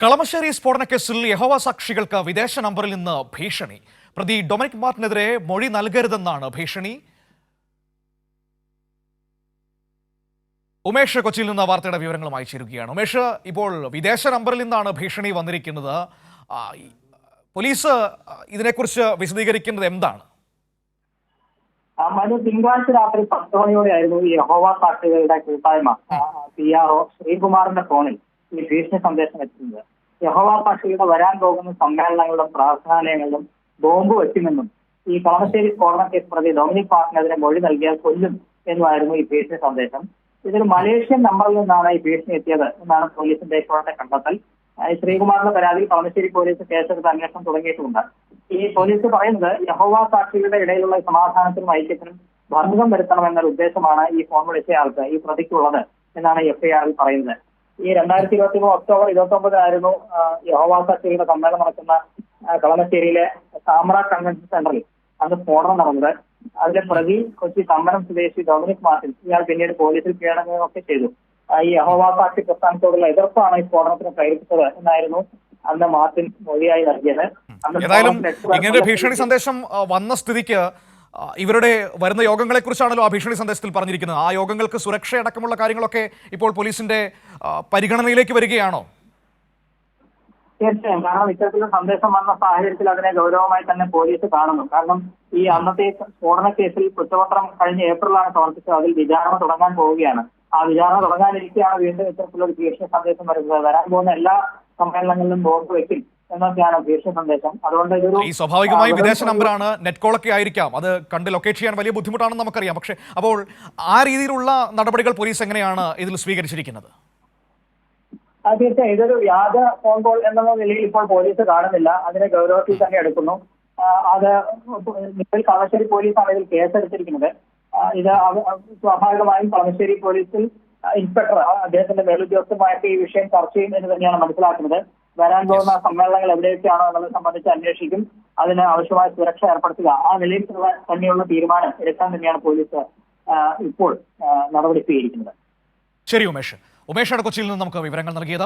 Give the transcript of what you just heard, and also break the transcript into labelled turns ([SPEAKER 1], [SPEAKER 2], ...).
[SPEAKER 1] കളമശ്ശേരി സ്ഫോടന കേസിൽ യഹോവ സാക്ഷികൾക്ക് വിദേശ നമ്പറിൽ നിന്ന് ഭീഷണി. പ്രതി ഡൊമിനിക് മാർട്ടിനെതിരെ മൊഴി നൽകരുതെന്നാണ് ഭീഷണി. ഉമേഷ് കൊച്ചിയിൽ നിന്ന് വാർത്തയുടെ വിവരങ്ങളുമായി ചേരുകയാണ്. ഉമേഷ്, ഇപ്പോൾ വിദേശ നമ്പറിൽ നിന്നാണ് ഭീഷണി വന്നിരിക്കുന്നത്. പോലീസ് ഇതിനെക്കുറിച്ച് വിശദീകരിക്കുന്നത് എന്താണ്?
[SPEAKER 2] തിങ്കളാഴ്ച രാത്രി 10 മണിയോടെയായിരുന്നു ഈ യഹോവ സാക്ഷികളുടെ കൂട്ടായ്മ PRO ശ്രീകുമാറിന്റെ ഫോണിൽ ഈ ഭീഷണി സന്ദേശം എത്തുന്നത്. യഹോവ സാക്ഷികളുടെ വരാൻ പോകുന്ന സമ്മേളനങ്ങളിലും പ്രാർത്ഥനാലയങ്ങളിലും ബോംബ് വെക്കുമെന്നും ഈ കളമശ്ശേരി സ്ഫോടന കേസ് പ്രതി ഡൊമിനിക് മാർട്ടിനെതിരെ മൊഴി നൽകിയാൽ കൊല്ലും എന്നുമായിരുന്നു ഈ ഭീഷണി സന്ദേശം. ഇതൊരു മലേഷ്യൻ നമ്പറിൽ നിന്നാണ് ഈ ഭീഷണി എത്തിയത് എന്നാണ് പോലീസിന്റെ ഇപ്പോഴത്തെ കണ്ടെത്തൽ. ശ്രീകുമാറിന്റെ പരാതിയിൽ കളമശ്ശേരി പോലീസ് കേസെടുത്ത് അന്വേഷണം തുടങ്ങിയിട്ടുണ്ട്. ഈ പോലീസ് പറയുന്നത് യഹോവ സാക്ഷികളുടെ ഇടയിലുള്ള സമാധാനത്തിനും ഐക്യത്തിനും ഭംഗം വരുത്തണമെന്ന ഉദ്ദേശമാണ് ഈ ഫോൺ വിളിച്ചയാൾക്ക്, ഈ പ്രതിക്കുള്ളത് എന്നാണ് FIR-ൽ പറയുന്നത്. ഈ 2023 ഒക്ടോബർ 29 ആയിരുന്നു യഹോവ സാക്ഷികളുടെ സമ്മേളനം നടക്കുന്ന കളമശ്ശേരിയിലെ താമ്ര കൺവെൻഷൻ സെന്ററിൽ അന്ന് സ്ഫോടനം നടന്നത്. അതിലെ പ്രതി കൊച്ചി തമ്മനം സ്വദേശി ഡൊമിനിക് മാർട്ടിൻ, ഇയാൾ പിന്നീട് പോലീസിൽ കീഴടങ്ങുകയൊക്കെ ചെയ്തു. ഈ യഹോവ സാക്ഷി പ്രസ്ഥാനത്തോടുള്ള എതിർപ്പാണ് ഈ സ്ഫോടനത്തിന് പ്രേരിപ്പിച്ചത് എന്നായിരുന്നു അന്ന് മാർട്ടിൻ മൊഴിയായി നൽകിയത്.
[SPEAKER 1] ഏതായാലും ഇങ്ങനെ ഭീഷണി സന്ദേശം വന്ന സ്ഥിതിക്ക് ഇവരുടെ വരുന്ന യോഗങ്ങളെ കുറിച്ചാണല്ലോ ആ ഭീഷണി സന്ദേശത്തിൽ പറഞ്ഞിരിക്കുന്നത്. ആ യോഗങ്ങൾക്ക് സുരക്ഷയടക്കമുള്ള കാര്യങ്ങളൊക്കെ ഇപ്പോൾ പോലീസിന്റെ പരിഗണനയിലേക്ക് വരികയാണോ?
[SPEAKER 2] തീർച്ചയായും, കാരണം ഇത്തരത്തിലുള്ള സന്ദേശം വന്ന സാഹചര്യത്തിൽ അതിനെ ഗൗരവമായി തന്നെ പോലീസ് കാണുന്നു. കാരണം ഈ അന്നത്തെ സ്ഫോടന കേസിൽ കുറ്റപത്രം കഴിഞ്ഞ ഏപ്രിലാണ് സമർപ്പിച്ചത്. അതിൽ വിചാരണ തുടങ്ങാൻ പോവുകയാണ്. ആ വിചാരണ തുടങ്ങാനിരിക്കെയാണ് വീണ്ടും ഇത്തരത്തിലൊരു ഭീഷണി സന്ദേശം വരുന്നത്. വരാൻ പോകുന്ന എല്ലാ സമ്മേളനങ്ങളിലും ബോംബ് വെക്കും എന്നൊക്കെയാണ് ഭീഷണി സന്ദേശം. അതുകൊണ്ട്
[SPEAKER 1] ഈ സ്വാഭാവികമായി വിദേശ നമ്പറാണ്, നെറ്റ് കോളൊക്കെ ആയിരിക്കാം, അത് കണ്ട് ലൊക്കേറ്റ് ചെയ്യാൻ വലിയ ബുദ്ധിമുട്ടാണെന്ന് നമുക്കറിയാം. പക്ഷേ അപ്പോൾ ആ രീതിയിലുള്ള നടപടികൾ പോലീസ് എങ്ങനെയാണ് ഇതിൽ സ്വീകരിച്ചിരിക്കുന്നത്?
[SPEAKER 2] തീർച്ചയായും ഇതൊരു വ്യാജ ഫോൺ കോൾ എന്നുള്ള നിലയിൽ ഇപ്പോൾ പോലീസ് കാണുന്നില്ല. അതിനെ ഗൗരവത്തിൽ തന്നെ എടുക്കുന്നു. അത് നിലവിൽ കളമശ്ശേരി പോലീസാണ് ഇതിൽ കേസെടുത്തിരിക്കുന്നത്. ഇത് സ്വാഭാവികമായും കളമശ്ശേരി പോലീസിൽ ഇൻസ്പെക്ടർ അദ്ദേഹത്തിന്റെ മേലുദ്യോഗസ്ഥരുമായിട്ട് ഈ വിഷയം ചർച്ച ചെയ്യും എന്ന് തന്നെയാണ് മനസ്സിലാക്കുന്നത്. വരാൻ പോകുന്ന സമ്മേളനങ്ങൾ എവിടെയൊക്കെയാണോ എന്നുള്ളത് സംബന്ധിച്ച് അന്വേഷിക്കും. അതിന് ആവശ്യമായ സുരക്ഷ ഏർപ്പെടുത്തുക, ആ നിലയിൽ തന്നെയുള്ള തീരുമാനം എടുക്കാൻ തന്നെയാണ് പോലീസ് ഇപ്പോൾ നടപടി സ്വീകരിക്കുന്നത്.
[SPEAKER 1] ശരി ഉമേഷ്. ഉമേഷാണ് കൊച്ചിയിൽ നിന്ന് നമുക്ക് വിവരങ്ങൾ നൽകിയത്.